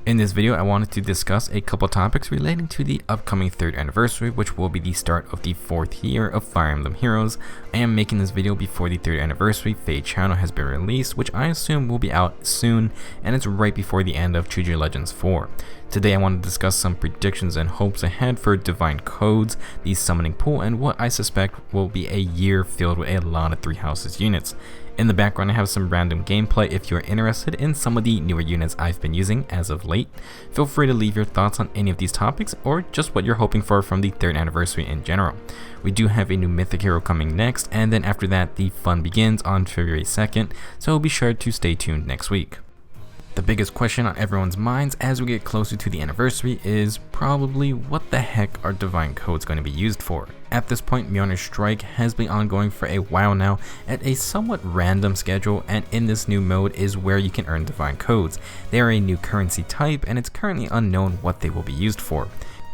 In this video, I wanted to discuss a couple topics relating to the upcoming 3rd anniversary, which will be the start of the 4th year of Fire Emblem Heroes. I am making this video before the 3rd anniversary Fate channel has been released, which I assume will be out soon, and it's right before the end of Choose Your Legends 4. Today I want to discuss some predictions and hopes ahead for Divine Codes, the summoning pool, and what I suspect will be a year filled with a lot of Three Houses units. In the background, I have some random gameplay if you're interested in some of the newer units I've been using as of late. Feel free to leave your thoughts on any of these topics or just what you're hoping for from the 3rd anniversary in general. We do have a new mythic hero coming next, and then after that the fun begins on February 2nd, so be sure to stay tuned next week. The biggest question on everyone's minds as we get closer to the anniversary is probably what the heck are Divine Codes going to be used for? At this point, Mjolnir's Strike has been ongoing for a while now at a somewhat random schedule, and in this new mode is where you can earn Divine Codes. They are a new currency type, and it's currently unknown what they will be used for.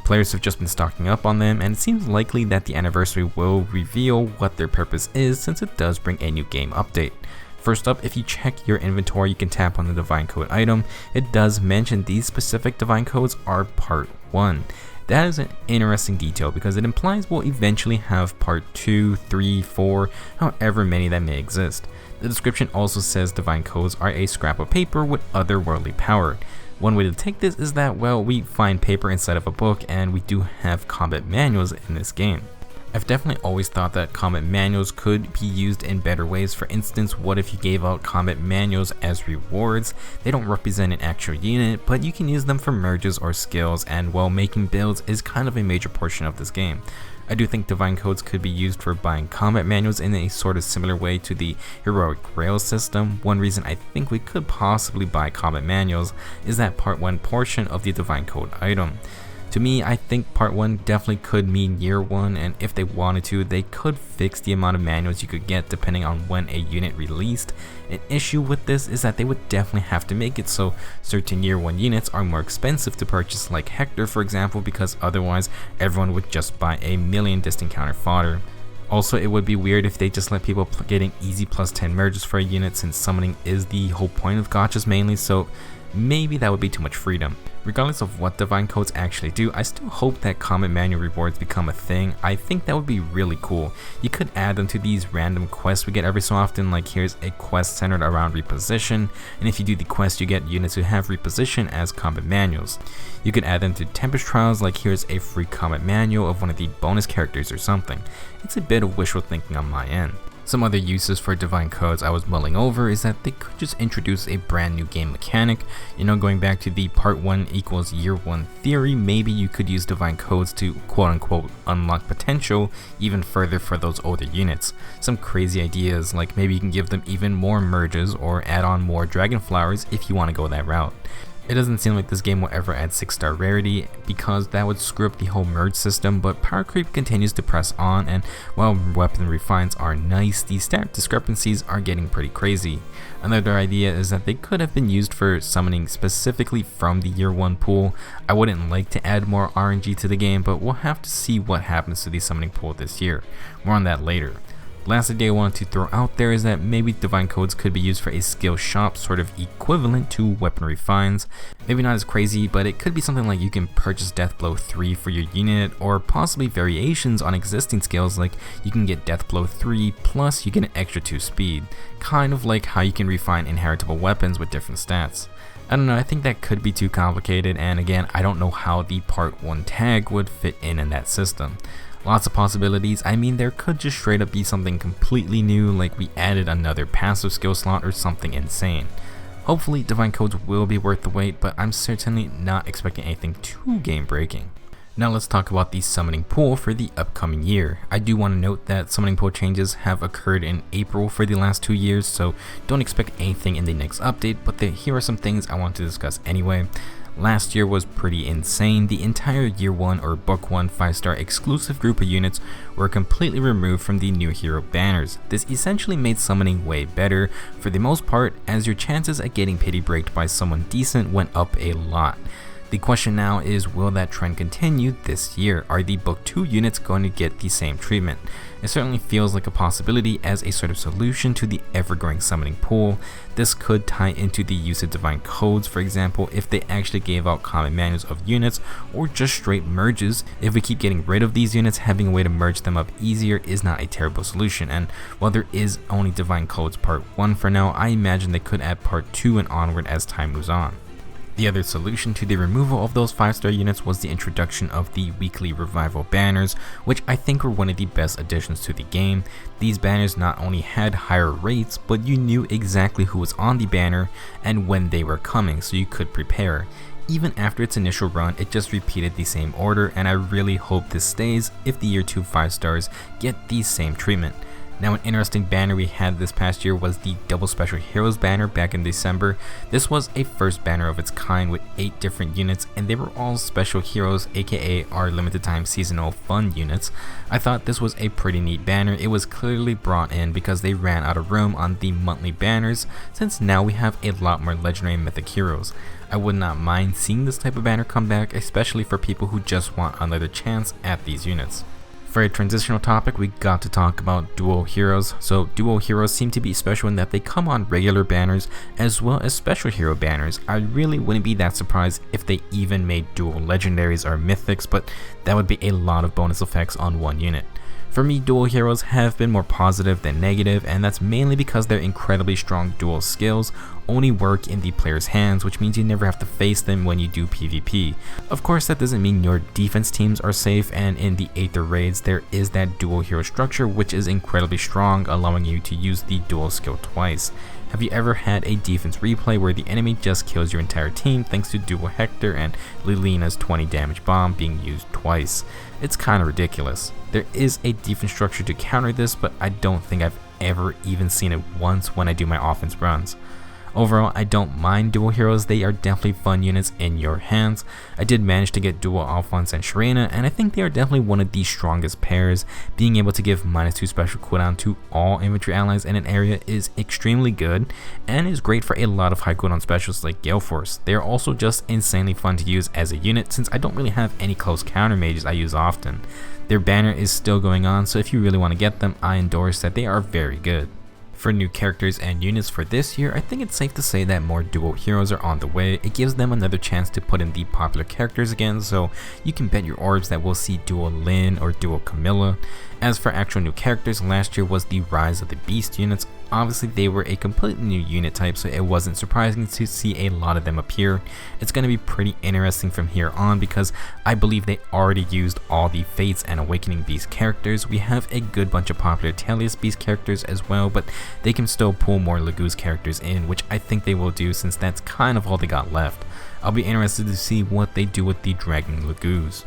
Players have just been stocking up on them, and it seems likely that the anniversary will reveal what their purpose is, since it does bring a new game update. First up, if you check your inventory, you can tap on the Divine Code item. It does mention these specific Divine Codes are Part 1. That is an interesting detail because it implies we'll eventually have Part 2, 3, 4, however many that may exist. The description also says Divine Codes are a scrap of paper with otherworldly power. One way to take this is that, well, we find paper inside of a book, and we do have combat manuals in this game. I've definitely always thought that combat manuals could be used in better ways. For instance, what if you gave out combat manuals as rewards? They don't represent an actual unit, but you can use them for merges or skills, and while making builds is kind of a major portion of this game. I do think Divine Codes could be used for buying combat manuals in a sort of similar way to the Heroic Grail system. One reason I think we could possibly buy combat manuals is that Part 1 portion of the Divine Code item. To me, I think Part 1 definitely could mean Year 1, and if they wanted to, they could fix the amount of manuals you could get depending on when a unit released. An issue with this is that they would definitely have to make it so certain Year 1 units are more expensive to purchase, like Hector for example, because otherwise everyone would just buy a million distant counter fodder. Also, it would be weird if they just let people getting easy plus 10 merges for a unit, since summoning is the whole point of gachas mainly, so maybe that would be too much freedom. Regardless of what Divine Codes actually do, I still hope that combat manual rewards become a thing. I think that would be really cool. You could add them to these random quests we get every so often, like here's a quest centered around reposition, and if you do the quest you get units who have reposition as combat manuals. You could add them to Tempest Trials, like here's a free combat manual of one of the bonus characters or something. It's a bit of wishful thinking on my end. Some other uses for Divine Codes I was mulling over is that they could just introduce a brand new game mechanic. Going back to the Part 1 equals Year 1 theory, maybe you could use Divine Codes to quote-unquote unlock potential even further for those older units. Some crazy ideas, like maybe you can give them even more merges or add on more Dragon Flowers if you want to go that route. It doesn't seem like this game will ever add 6-star rarity because that would screw up the whole merge system, but power creep continues to press on, and while weapon refines are nice, the stat discrepancies are getting pretty crazy. Another idea is that they could have been used for summoning specifically from the Year 1 pool. I wouldn't like to add more RNG to the game, but we'll have to see what happens to the summoning pool this year. More on that later. Last idea I wanted to throw out there is that maybe Divine Codes could be used for a skill shop, sort of equivalent to weapon refines. Maybe not as crazy, but it could be something like you can purchase Death Blow 3 for your unit, or possibly variations on existing skills, like you can get Death Blow 3 plus you get an extra 2 speed, kind of like how you can refine inheritable weapons with different stats. I don't know, I think that could be too complicated, and again, I don't know how the Part 1 tag would fit in that system. Lots of possibilities. I mean, there could just straight up be something completely new, like we added another passive skill slot or something insane. Hopefully Divine Codes will be worth the wait, but I'm certainly not expecting anything too game breaking. Now let's talk about the summoning pool for the upcoming year. I do want to note that summoning pool changes have occurred in April for the last 2 years, so don't expect anything in the next update, but here are some things I want to discuss anyway. Last year was pretty insane. The entire Year 1 or Book 1 5-star exclusive group of units were completely removed from the new hero banners. This essentially made summoning way better for the most part, as your chances at getting pity breaked by someone decent went up a lot. The question now is, will that trend continue this year? Are the Book 2 units going to get the same treatment? It certainly feels like a possibility as a sort of solution to the ever-growing summoning pool. This could tie into the use of divine codes, for example, if they actually gave out common manuals of units, or just straight merges. If we keep getting rid of these units, having a way to merge them up easier is not a terrible solution, and while there is only divine codes part 1 for now, I imagine they could add part 2 and onward as time moves on. The other solution to the removal of those 5-star units was the introduction of the weekly revival banners, which I think were one of the best additions to the game. These banners not only had higher rates, but you knew exactly who was on the banner and when they were coming, so you could prepare. Even after its initial run, it just repeated the same order, and I really hope this stays if the year 2 5-stars get the same treatment. Now, an interesting banner we had this past year was the Double Special Heroes banner back in December. This was a first banner of its kind with 8 different units, and they were all special heroes, aka our limited time seasonal fun units. I thought this was a pretty neat banner. It was clearly brought in because they ran out of room on the monthly banners, since now we have a lot more legendary and mythic heroes. I would not mind seeing this type of banner come back, especially for people who just want another chance at these units. For a transitional topic, we got to talk about dual heroes. So dual heroes seem to be special in that they come on regular banners as well as special hero banners. I really wouldn't be that surprised if they even made dual legendaries or mythics, but that would be a lot of bonus effects on one unit. For me, dual heroes have been more positive than negative, and that's mainly because their incredibly strong dual skills only work in the player's hands, which means you never have to face them when you do PvP. Of course, that doesn't mean your defense teams are safe, and in the Aether raids there is that dual hero structure which is incredibly strong, allowing you to use the dual skill twice. Have you ever had a defense replay where the enemy just kills your entire team thanks to dual Hector and Lilina's 20 damage bomb being used twice? It's kinda ridiculous. There is a defense structure to counter this, but I don't think I've ever even seen it once when I do my offense runs. Overall, I don't mind dual heroes, they are definitely fun units in your hands. I did manage to get dual Alphonse and Sharena, and I think they are definitely one of the strongest pairs. Being able to give -2 special cooldown to all infantry allies in an area is extremely good, and is great for a lot of high cooldown specials like Gale Force. They are also just insanely fun to use as a unit, since I don't really have any close counter mages I use often. Their banner is still going on, so if you really want to get them, I endorse that they are very good. For new characters and units for this year, I think it's safe to say that more dual heroes are on the way. It gives them another chance to put in the popular characters again, so you can bet your orbs that we'll see dual Lyn or dual Camilla. As for actual new characters, last year was the Rise of the Beast units. Obviously they were a completely new unit type, so it wasn't surprising to see a lot of them appear. It's going to be pretty interesting from here on because I believe they already used all the Fates and Awakening Beast characters. We have a good bunch of popular Telius Beast characters as well, but they can still pull more Laguz characters in, which I think they will do since that's kind of all they got left. I'll be interested to see what they do with the Dragon Laguz.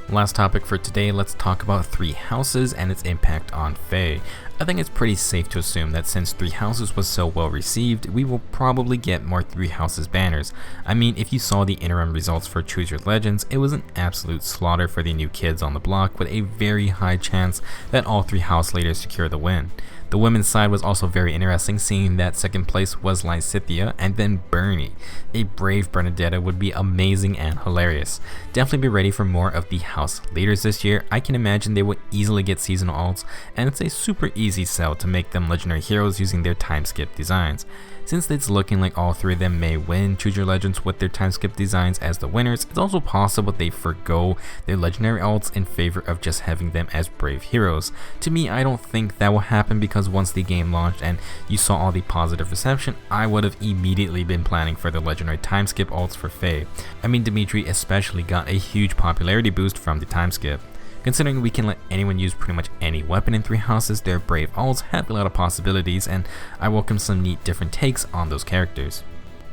Last topic for today, let's talk about 3 Houses and its impact on Fae. I think it's pretty safe to assume that since 3 Houses was so well received, we will probably get more 3 Houses banners. I mean, if you saw the interim results for Choose Your Legends, it was an absolute slaughter for the new kids on the block with a very high chance that all 3 house leaders secure the win. The women's side was also very interesting, seeing that second place was Lysithea and then Bernie. A brave Bernadetta would be amazing and hilarious. Definitely be ready for more of the house leaders this year. I can imagine they would easily get seasonal alts, and it's a super easy sell to make them legendary heroes using their time skip designs. Since it's looking like all 3 of them may win Choose Your Legends with their time skip designs as the winners, it's also possible they forgo their legendary alts in favor of just having them as brave heroes. To me, I don't think that will happen because once the game launched and you saw all the positive reception, I would have immediately been planning for the legendary time skip alts for Fae. I mean, Dimitri especially got a huge popularity boost from the time skip. Considering we can let anyone use pretty much any weapon in 3 houses, their brave alts have a lot of possibilities, and I welcome some neat different takes on those characters.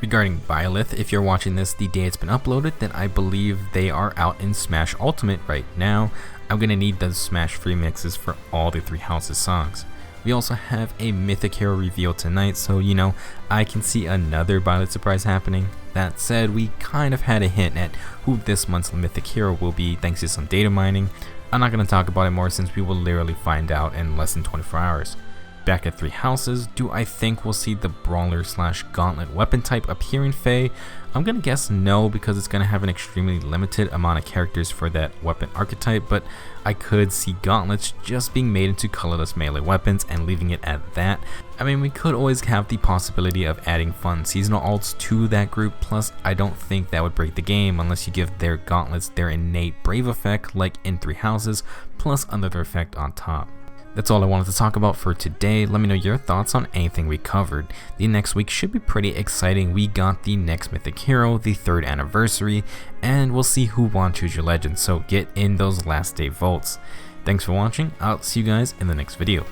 Regarding Byleth, if you're watching this the day it's been uploaded, then I believe they are out in Smash Ultimate right now. I'm gonna need those Smash free mixes for all the 3 houses songs. We also have a Mythic Hero reveal tonight, so you know, I can see another Byleth surprise happening. That said, we kind of had a hint at who this month's Mythic Hero will be thanks to some data mining. I'm not going to talk about it more since we will literally find out in less than 24 hours. Back at 3 houses, do I think we'll see the brawler slash gauntlet weapon type appear in Fae? I'm gonna guess no, because it's gonna have an extremely limited amount of characters for that weapon archetype, but I could see gauntlets just being made into colorless melee weapons and leaving it at that. I mean, we could always have the possibility of adding fun seasonal alts to that group, plus I don't think that would break the game unless you give their gauntlets their innate brave effect like in 3 houses, plus another effect on top. That's all I wanted to talk about for today. Let me know your thoughts on anything we covered. The next week should be pretty exciting. We got the next mythic hero, the 3rd anniversary, and we'll see who won Choose Your Legend, so get in those last day votes. Thanks for watching. I'll see you guys in the next video.